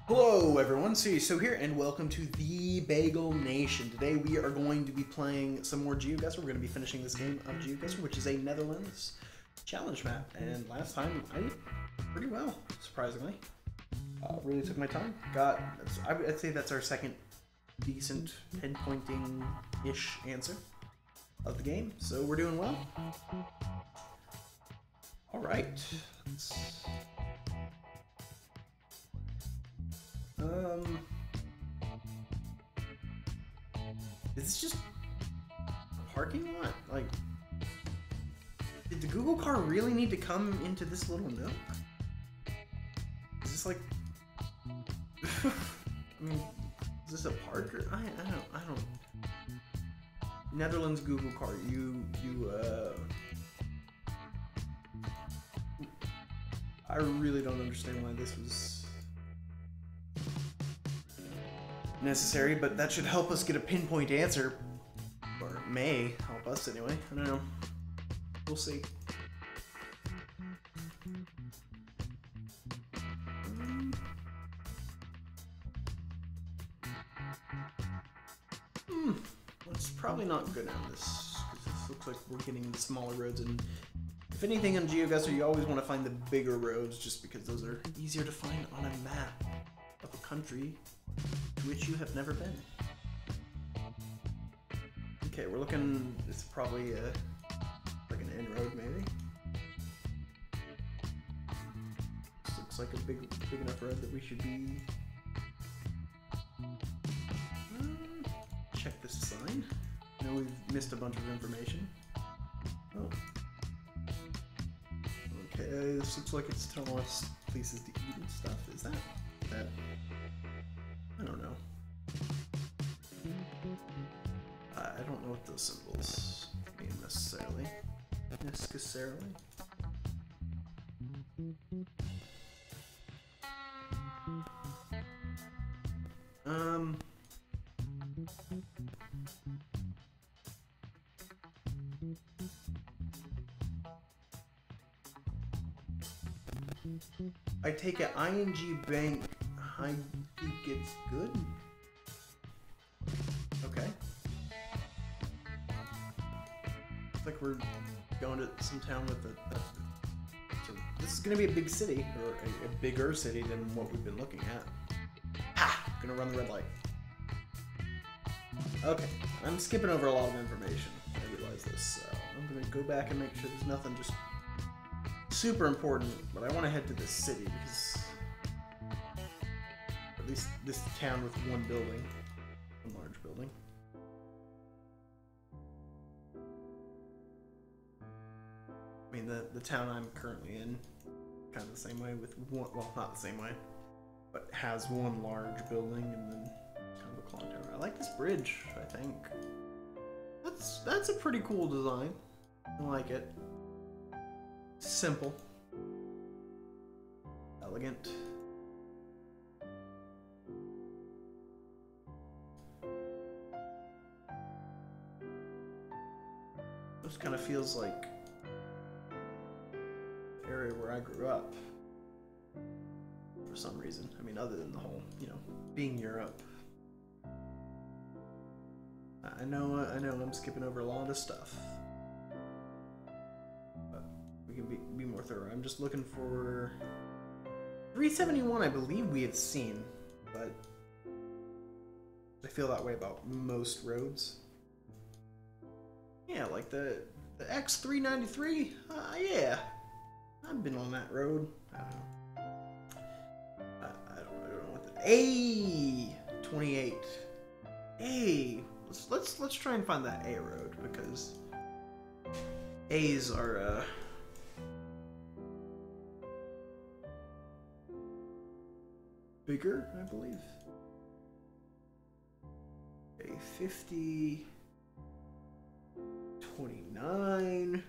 Hello everyone, StudiousToe here, and welcome to the Bagel Nation. Today we are going to be playing some more Geoguessr. We're going to be finishing this game of Geoguessr, which is a Netherlands challenge map. And last time I did pretty well, surprisingly. Really took my time. I'd say that's our second decent pinpointing-ish answer of the game, so we're doing well. Alright, is this just a parking lot? Like, did the Google car really need to come into this little nook? Is this like, I mean, is this a parker? I don't. Netherlands Google car, I really don't understand why this was necessary, but that should help us get a pinpoint answer, or it may help us anyway. I don't know. We'll see. Let's probably not go down this, because this looks like we're getting the smaller roads, and if anything on Geoguessr, you always want to find the bigger roads, just because those are easier to find on a map of a country to which you have never been. Okay, we're looking, it's probably like an end road maybe. This looks like a big enough road that we should be... check this sign. I know we've missed a bunch of information. Oh. Okay, this looks like it's telling us places to eat and stuff. Is that? I don't know. I don't know what those symbols mean necessarily. I take it ING Bank high gets good? Okay. Looks like we're going to some town with so this is gonna be a big city, or a bigger city than what we've been looking at. Ha! Gonna run the red light. Okay, I'm skipping over a lot of information. I realize this, so I'm gonna go back and make sure there's nothing just super important, but I want to head to this city because, or at least this town with one building, one large building. I mean, the town I'm currently in, kind of the same way with one, well, not the same way, but has one large building and then kind of a clock tower. I like this bridge, I think. That's a pretty cool design. I like it. Simple. Elegant. This kind of feels like the area where I grew up for some reason. I mean, other than the whole, being Europe. I know I'm skipping over a lot of stuff. We can be more thorough. I'm just looking for 371. I believe we have seen, but I feel that way about most roads. Yeah, like the X393. Yeah, I've been on that road. I don't know what the A28. Let's try and find that A road, because A's are bigger, I believe. A 50, 29,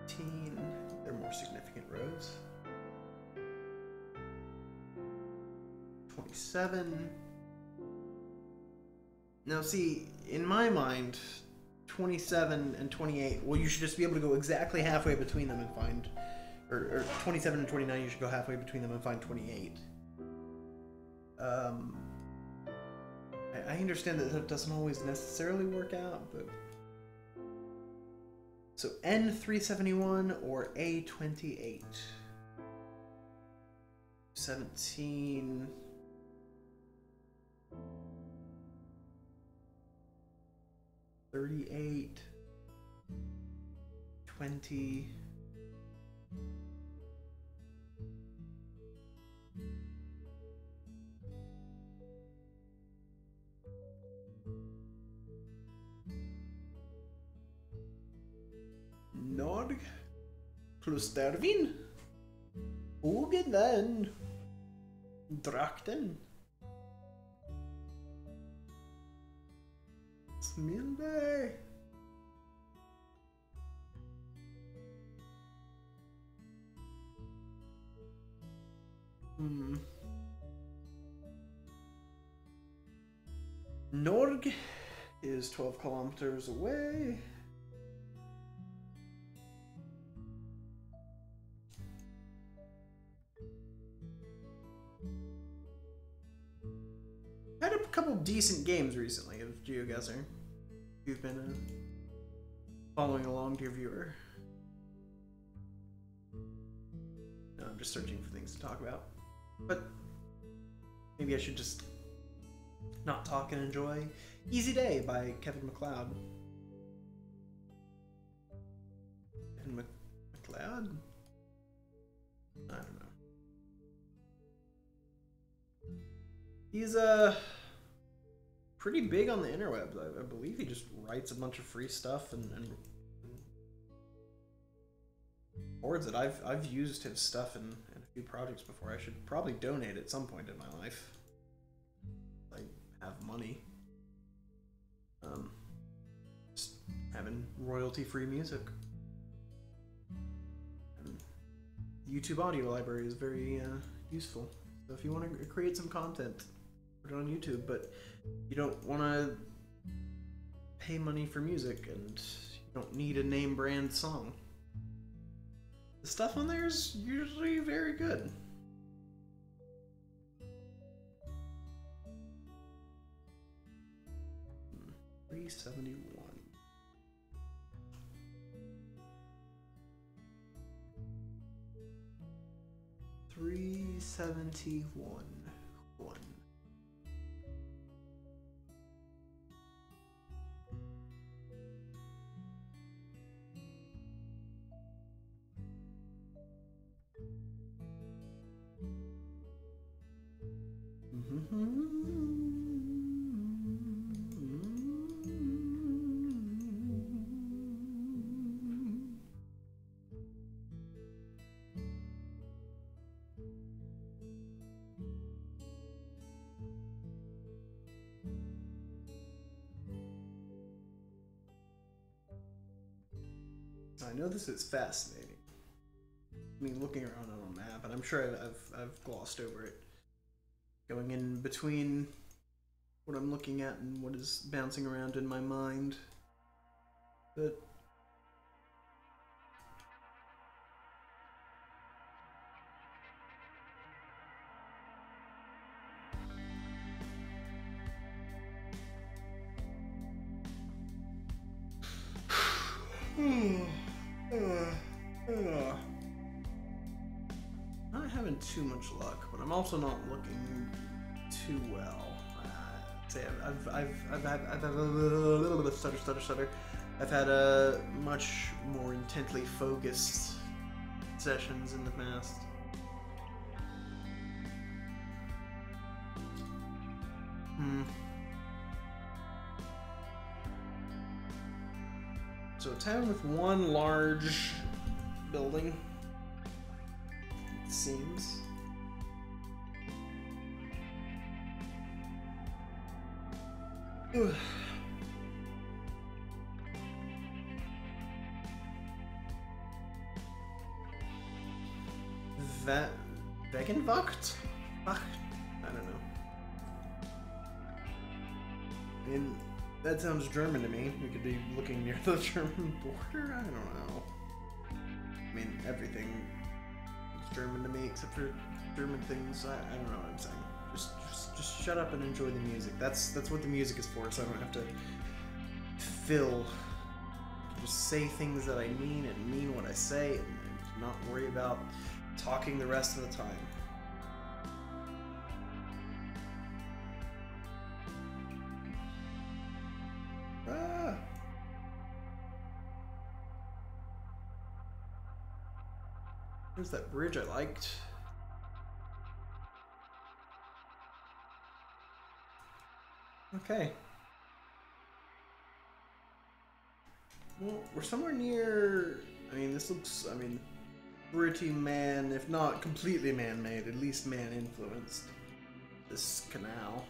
18. They're more significant roads. 27. Now, see, in my mind, 27 and 28. Well, you should just be able to go exactly halfway between them and find or 27 and 29, you should go halfway between them and find 28. I understand that that doesn't always necessarily work out, but... So N371 or A28. 17... 38... 20... Norg plus Dervin. Ogeden. Drakten. Smilberg. Norg is 12 kilometers away. Had a couple decent games recently of Geoguessr. If you've been following along, dear viewer. No, I'm just searching for things to talk about. But maybe I should just not talk and enjoy Easy Day by Kevin MacLeod. Kevin MacLeod? I don't know. He's pretty big on the interwebs. I believe he just writes a bunch of free stuff and boards it. I've used his stuff in a few projects before. I should probably donate at some point in my life. I have money. Just having royalty-free music. And the YouTube audio library is very useful. So if you want to create some content, put it on YouTube, but you don't want to pay money for music and you don't need a name brand song. The stuff on there is usually very good. $371. $371. I know this is fascinating. I mean, looking around on a map, and I'm sure I've glossed over it. Going in between what I'm looking at and what is bouncing around in my mind. But not having too much luck, but I'm also not looking too well. Say I've had a little bit of stutter. I've had a much more intently focused sessions in the past. So a town with one large building, it seems. Vegenwacht? Ach, I don't know. I mean, that sounds German to me. We could be looking near the German border? I don't know. I mean, everything German to me, except for German things. I don't know what I'm saying. Just shut up and enjoy the music. That's what the music is for, so I don't have to fill. Just say things that I mean and mean what I say, and not worry about talking the rest of the time. Ah. There's that bridge I liked. Okay. Well, we're somewhere near. I mean, this looks. I mean, pretty man, if not completely man-made, at least man-influenced. This canal,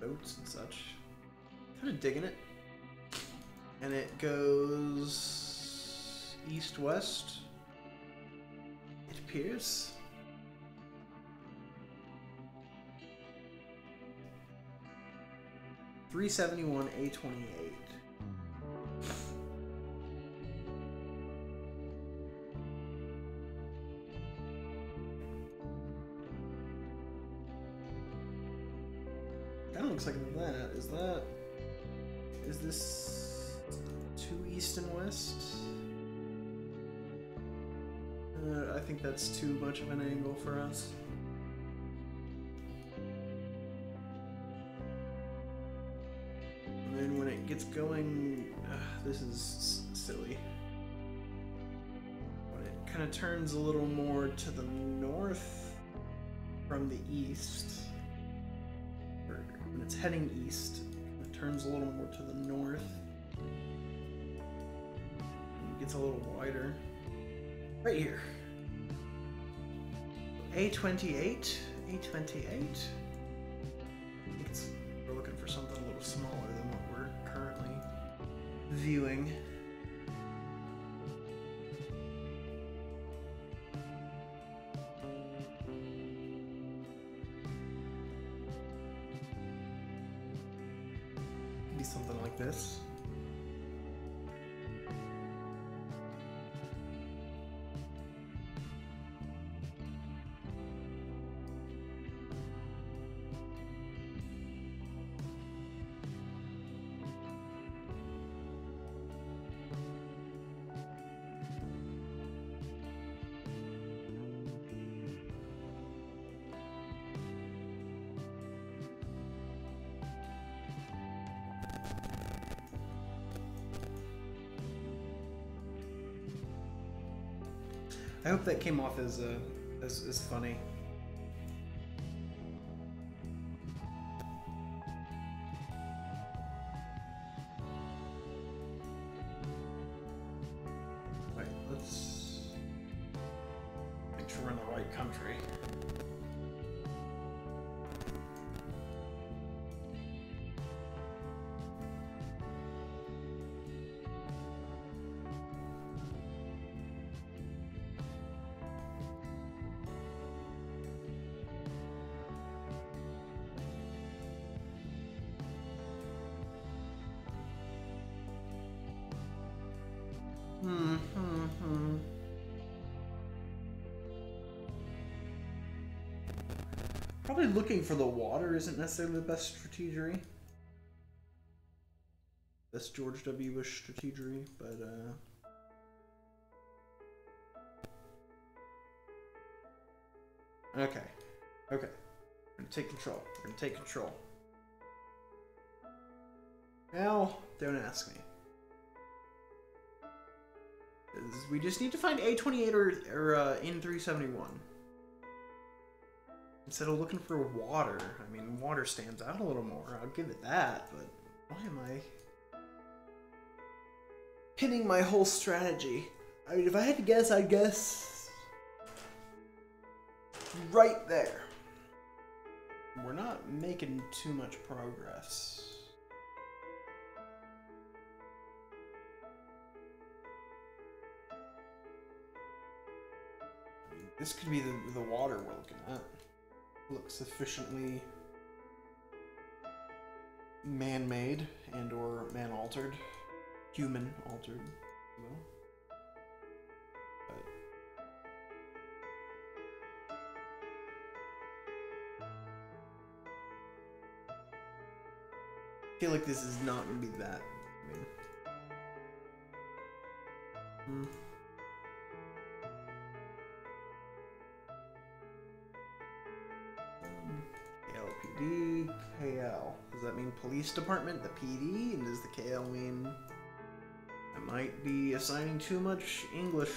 boats and such. Kind of digging it. And it goes east-west. It appears. $371 A28. Kind of looks like that. Is this 2 east and west? I think that's too much of an angle for us. And then when it gets going, this is silly. When it kind of turns a little more to the north from the east, or when it's heading east, it turns a little more to the north. And it gets a little wider. Right here. A28. A28. We're looking for something a little smaller than what we're currently viewing. Maybe something like this. I hope that came off as funny. Right, let's make sure we're in the right country. Probably looking for the water isn't necessarily the best strategery. Best George W. Bush strategery, but okay. Okay. We're gonna take control. We're gonna take control. Now, don't ask me. We just need to find A28 or N371. Instead of looking for water. I mean, water stands out a little more. I'll give it that, but why am I pinning my whole strategy? I mean, if I had to guess, I'd guess right there. We're not making too much progress. This could be the water we're looking at. Looks sufficiently man-made and or man-altered, human-altered, you know. But feel like this is not going to be that. I mean, KLPD, KL. Does that mean police department, the PD? And does the KL mean I might be assigning too much English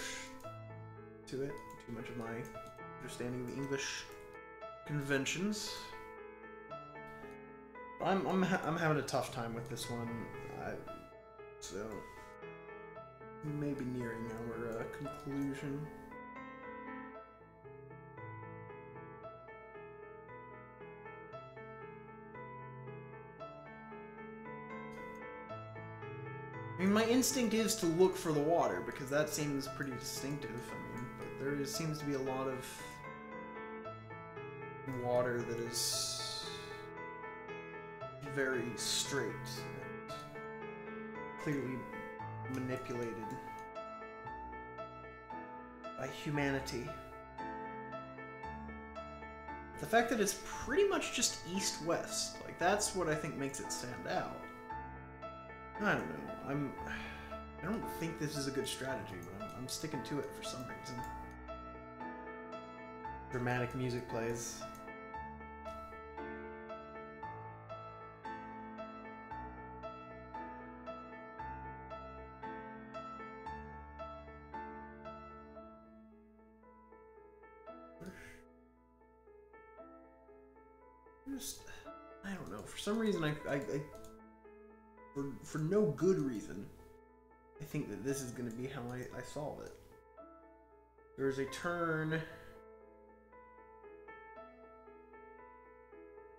to it? Too much of my understanding of the English conventions. I'm having a tough time with this one, so we may be nearing our conclusion. I mean, my instinct is to look for the water, because that seems pretty distinctive. I mean, but there seems to be a lot of water that is very straight and clearly manipulated by humanity. The fact that it's pretty much just east-west, like, that's what I think makes it stand out. I don't know. I don't think this is a good strategy, but I'm sticking to it for some reason. Dramatic music plays. I don't know. For some reason, for no good reason, I think that this is going to be how I solve it. There's a turn.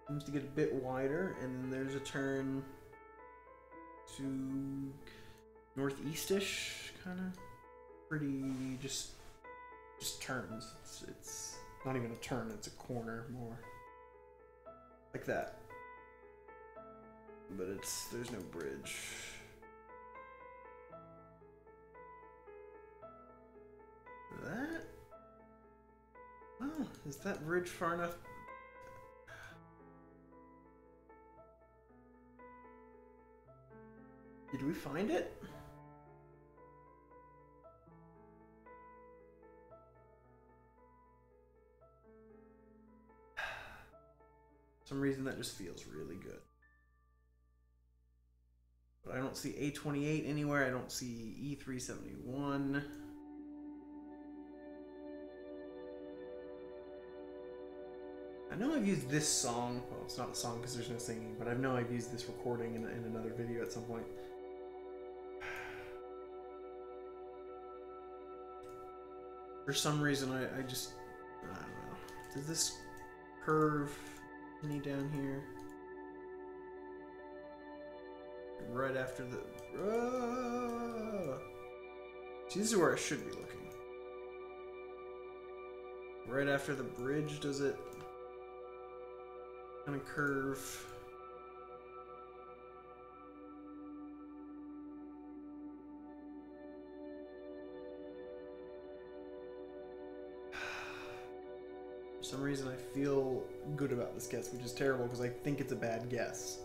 Seems to get a bit wider, and then there's a turn to northeastish, kind of. Pretty just turns. It's not even a turn, it's a corner more. Like that. But there's no bridge. That? Oh, is that bridge far enough? Did we find it? For some reason that just feels really good. But I don't see A28 anywhere. I don't see E371. I know I've used this song. Well, it's not a song because there's no singing, but I know I've used this recording in another video at some point. For some reason, I don't know. Does this curve any down here? Right after the... See, this is where I should be looking. Right after the bridge, does it kind of curve? For some reason, I feel good about this guess, which is terrible because I think it's a bad guess.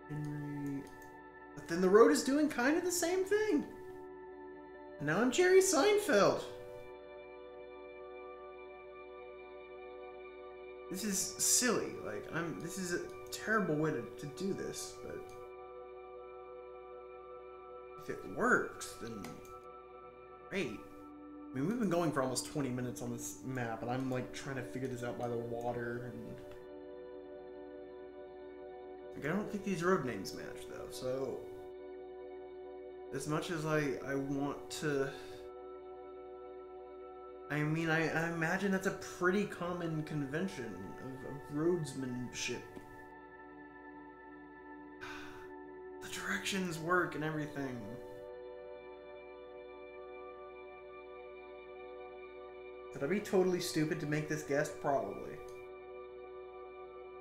Henry. But then the road is doing kind of the same thing. And now I'm Jerry Seinfeld. This is silly. Like, this is a terrible way to do this, but if it works, then great. I mean, we've been going for almost 20 minutes on this map, and I'm like trying to figure this out by the water, and like, I don't think these road names match though, so as much as I want to, I mean, I imagine that's a pretty common convention of roadsmanship. The directions work and everything. Could I be totally stupid to make this guess? Probably.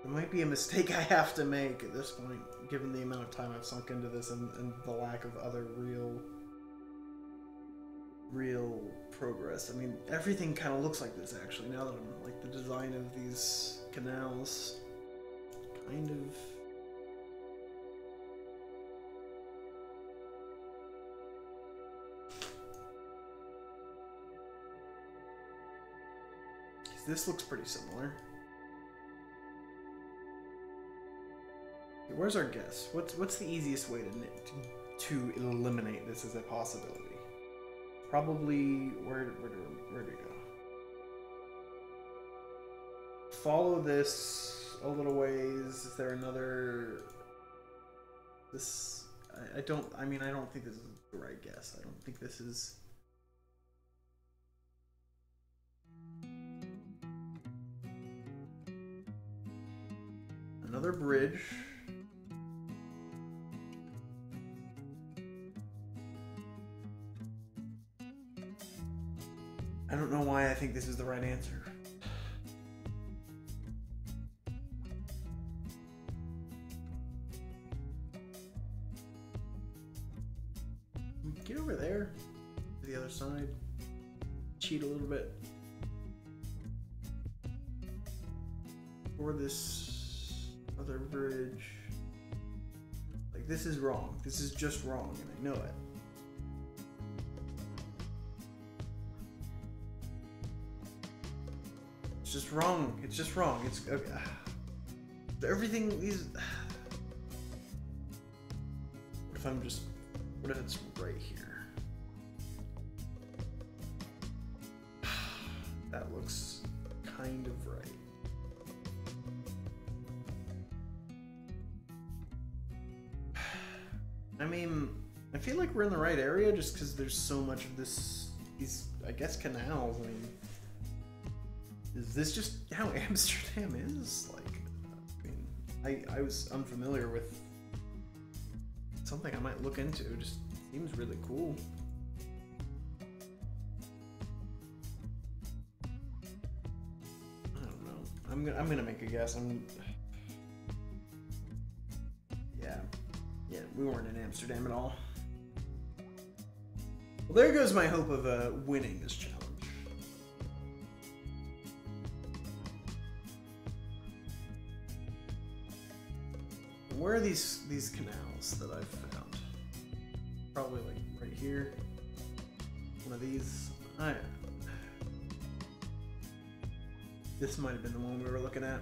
It might be a mistake I have to make at this point, given the amount of time I've sunk into this and the lack of other real real progress. I mean, everything kind of looks like this actually, now that I'm like the design of these canals kind of. This looks pretty similar. Where's our guess? What's the easiest way to eliminate this as a possibility? Probably where to go? Follow this a little ways. Is there another? This I don't think this is the right guess. I don't think this is. Another bridge. I don't know why I think this is the right answer. Get over there to the other side. Cheat a little bit. Or this other bridge. Like, this is wrong. This is just wrong, and I know it. It's just wrong. It's just wrong. It's okay. Everything is. What if it's right here? That looks kind of right. I mean, I feel like we're in the right area just because there's so much of these, I guess, canals. I mean, is this just how Amsterdam is? Like, I mean, I was unfamiliar with something I might look into. It just seems really cool. I don't know. I'm gonna make a guess. Yeah, we weren't in Amsterdam at all. Well, there goes my hope of winning this challenge. Where are these canals that I've found? Probably like right here. One of these. This might have been the one we were looking at.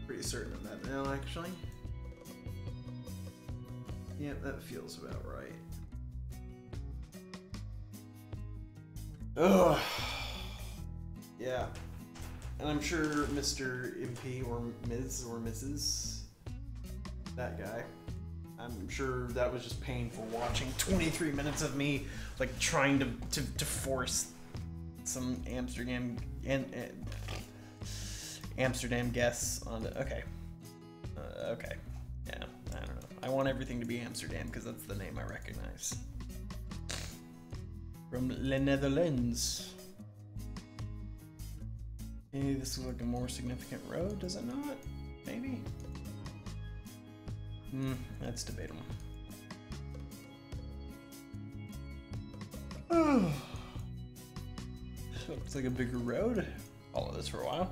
Pretty certain of that now, actually. Yeah, that feels about right. Ugh. Yeah. And I'm sure Mr. MP or Ms. or Mrs. that guy, I'm sure that was just painful watching 23 minutes of me like trying to force some Amsterdam guess on it. Okay. Okay. Yeah, I don't know. I want everything to be Amsterdam because that's the name I recognize. From the Netherlands. Maybe this is like a more significant road, does it not? Maybe? That's debatable. Oh. Looks like a bigger road. Follow this for a while.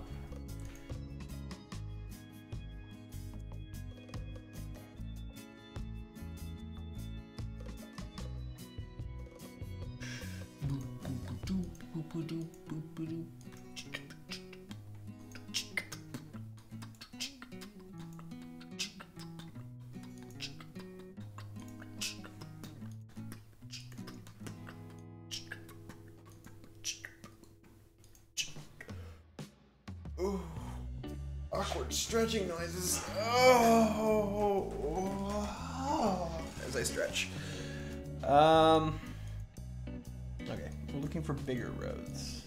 Ooh, awkward stretching noises. Oh, as I stretch. Okay, we're looking for bigger roads.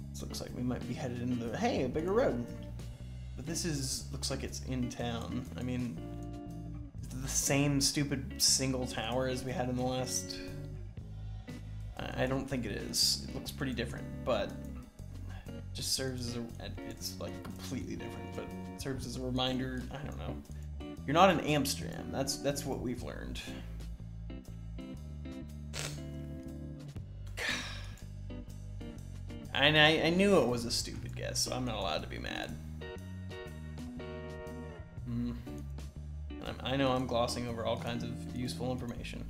This looks like we might be headed into the, hey, a bigger road. But this looks like it's in town. I mean, the same stupid single tower as we had in the last. I don't think it is. It looks pretty different, but it just serves as it's like completely different, but it serves as a reminder. I don't know. You're not in Amsterdam. That's what we've learned. I knew it was a stupid guess, so I'm not allowed to be mad. I know I'm glossing over all kinds of useful information.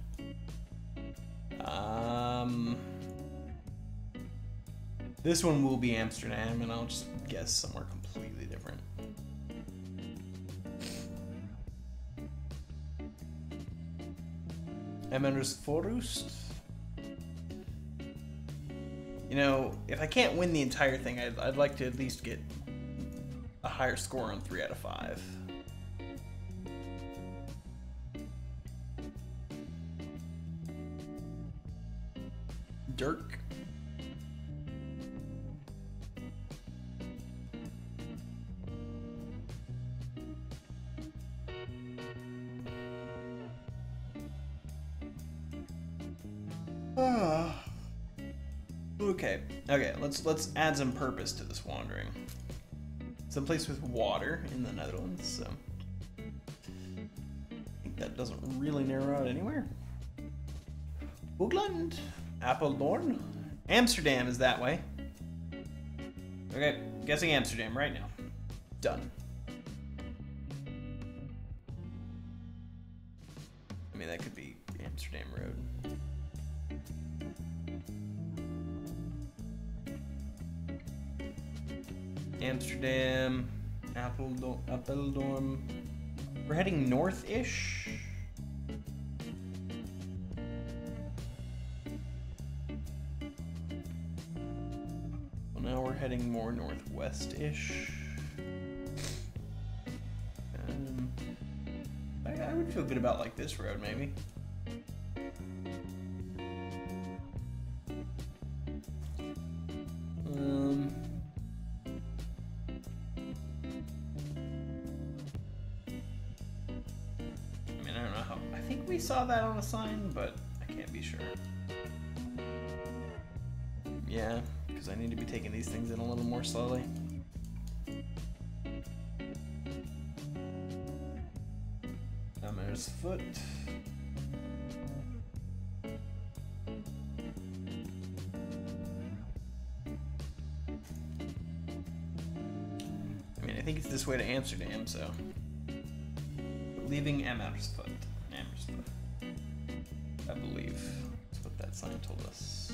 This one will be Amsterdam, and I'll just guess somewhere completely different. Amersfoort. You know, if I can't win the entire thing, I'd like to at least get a higher score on 3 out of 5. Dirk. Okay, let's add some purpose to this wandering. Someplace with water in the Netherlands, so I think that doesn't really narrow out anywhere. Hoogland, Apeldoorn, Amsterdam is that way. Okay, guessing Amsterdam right now. Done. I mean, that could be Amsterdam Road. Amsterdam, Apeldoorn. We're heading north-ish. Well, now we're heading more northwest-ish. I would feel good about like this road, maybe. Saw that on a sign, but I can't be sure. Yeah, because I need to be taking these things in a little more slowly. Amersfoort. I mean, I think it's this way to Amsterdam, so. Leaving Amersfoort. I believe that's what that sign told us.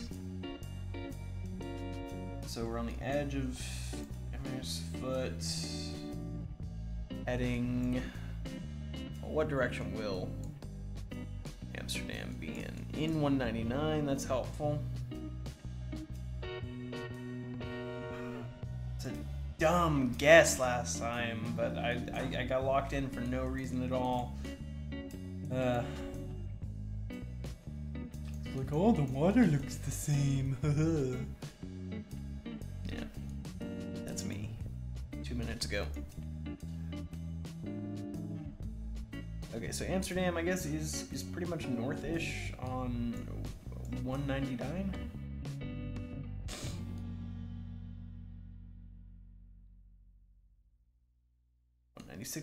So we're on the edge of Amersfoort, heading. Well, what direction will Amsterdam be in? In 199, that's helpful. It's a dumb guess last time, but I got locked in for no reason at all. Like, oh, the water looks the same. Yeah, that's me. 2 minutes ago. Okay, so Amsterdam, I guess, is pretty much north-ish on 199.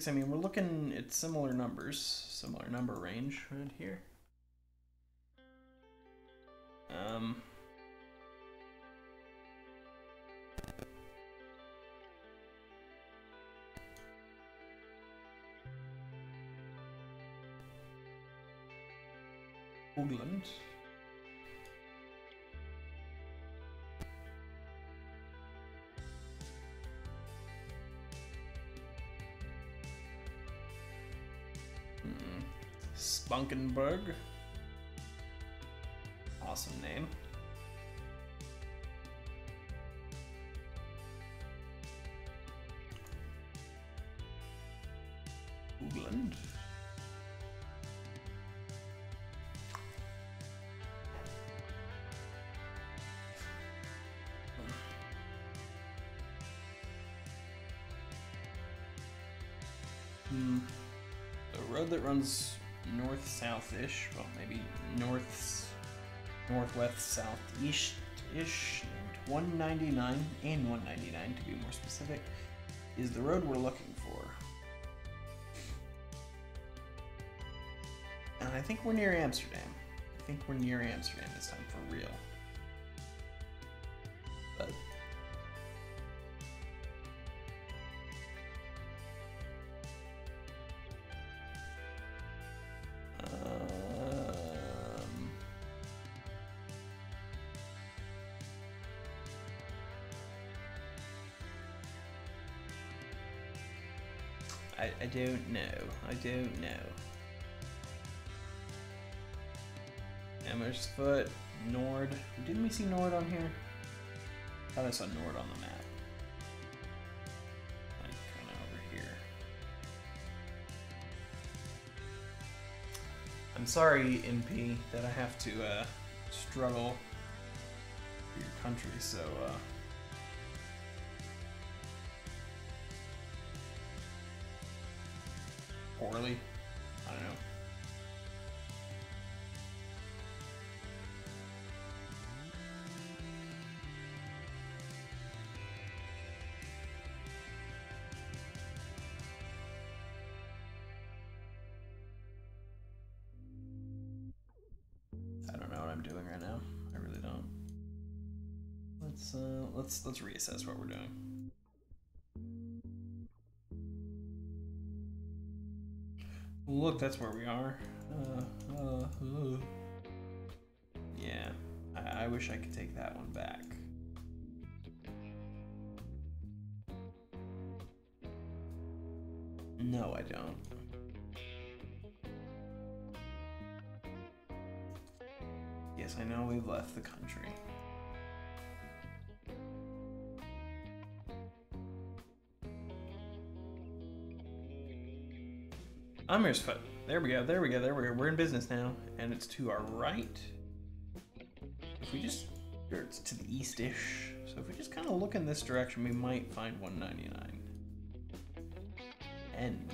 I mean, we're looking at similar numbers, similar number range right here. Hoogland. Spunkenberg. Awesome name. Hoogland. The road that runs north-south-ish, well, maybe northwest-southeast-ish, 199 and 199 to be more specific, is the road we're looking for. And I think we're near Amsterdam. I think we're near Amsterdam this time for real. But I don't know. I don't know. Emmersfoot, Nord. Didn't we see Nord on here? I thought I saw Nord on the map. Like, kind of over here. I'm sorry, NP, that I have to struggle for your country, so poorly. I don't know. I don't know what I'm doing right now. I really don't. Let's reassess what we're doing. Look, that's where we are. Yeah, I wish I could take that one back. No, I don't. Yes, I know we've left the country. Amersfoort. There we go, there we go, there we go. We're in business now, and it's to our right. If we just, or it's to the east-ish. So if we just kind of look in this direction, we might find 199. And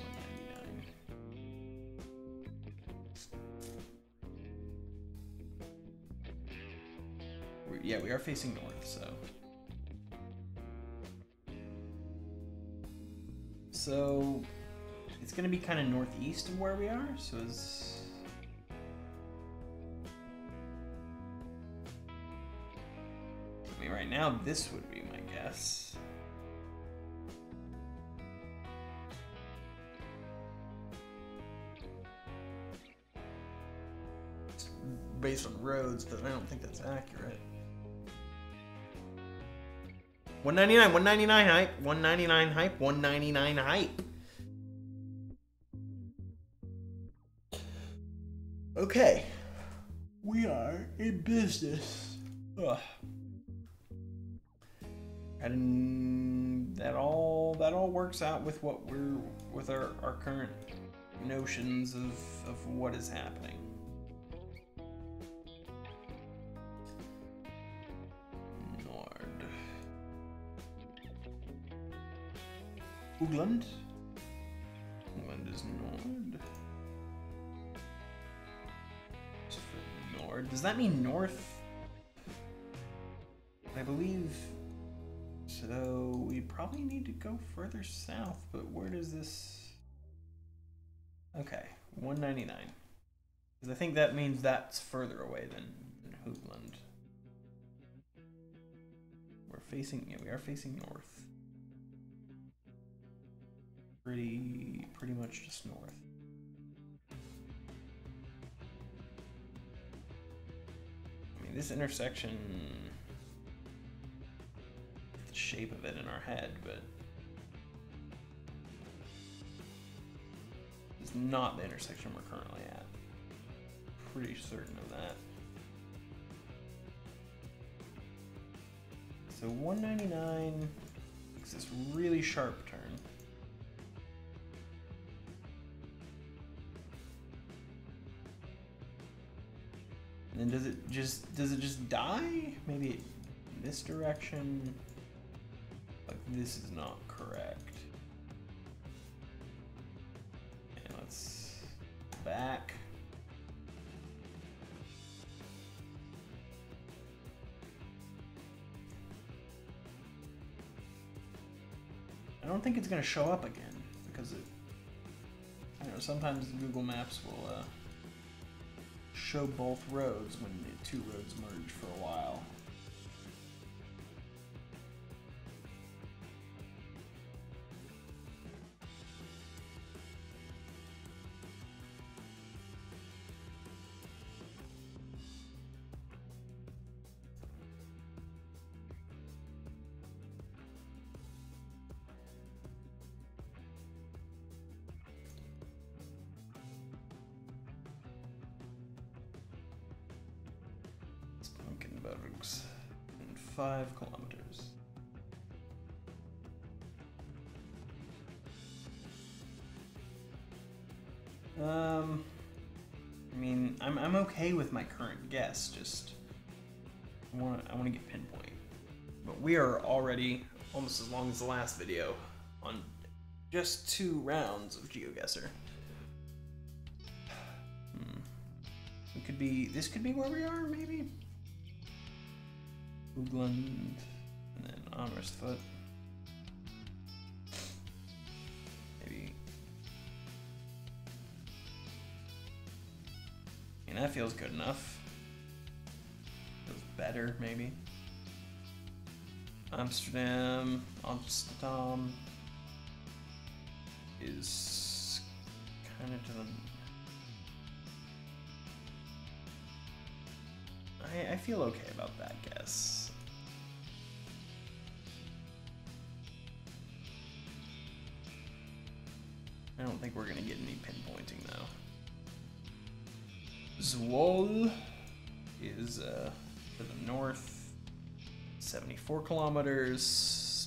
199. Yeah, we are facing north, so it's gonna be kind of northeast of where we are, so it's... I mean, right now, this would be my guess. It's based on roads, but I don't think that's accurate. 199, 199 hype, 199 hype, 199 hype. Okay, we are in business. Ugh. And that all works out with what with our current notions of what is happening. Nord. Ugland? Ugland is Nord. Does that mean north? I believe so. We probably need to go further south, but where does this... Okay, 199. Because I think that means that's further away than Hoogland. We're facing, yeah, we are facing north. Pretty much just north. This intersection, the shape of it in our head, but it's not the intersection we're currently at. Pretty certain of that. So 199 makes this really sharp turn. And then does it just die? Maybe in this direction? Like, this is not correct. And let's back. I don't think it's gonna show up again because it, I don't know, sometimes Google Maps will show both roads when the two roads merge for a while. bergs in 5 kilometers. I mean, I'm okay with my current guess. Just I want to get pinpoint. But we are already almost as long as the last video on just 2 rounds of Geoguessr. This could be where we are, maybe. Oogland, and then Amersfoot. Maybe. I mean, that feels good enough. Feels better, maybe. Amsterdam is kind of to the... I feel okay about that guess. I don't think we're gonna get any pinpointing though. Zwolle is to the north, 74 kilometers.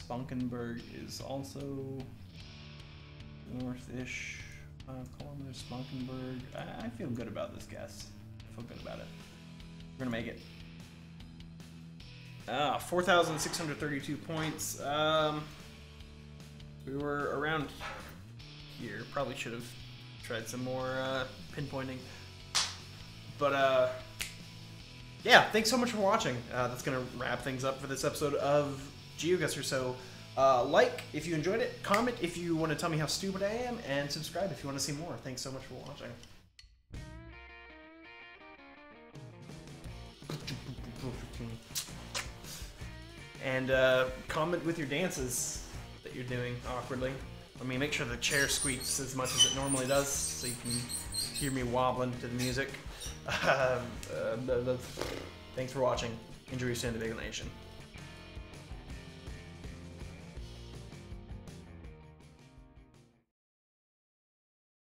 Spankenberg is also north-ish, 5 kilometers. Spankenberg. I feel good about this guess. I feel good about it. We're gonna make it. 4,632 points. We were around here. Probably should have tried some more pinpointing. But yeah, thanks so much for watching. That's gonna wrap things up for this episode of Geoguessr. So like if you enjoyed it, comment if you want to tell me how stupid I am, and subscribe if you want to see more. Thanks so much for watching. And comment with your dances that you're doing awkwardly. I mean, make sure the chair squeaks as much as it normally does, so you can hear me wobbling to the music. Thanks for watching. Enjoy your stay in the Bagel Nation.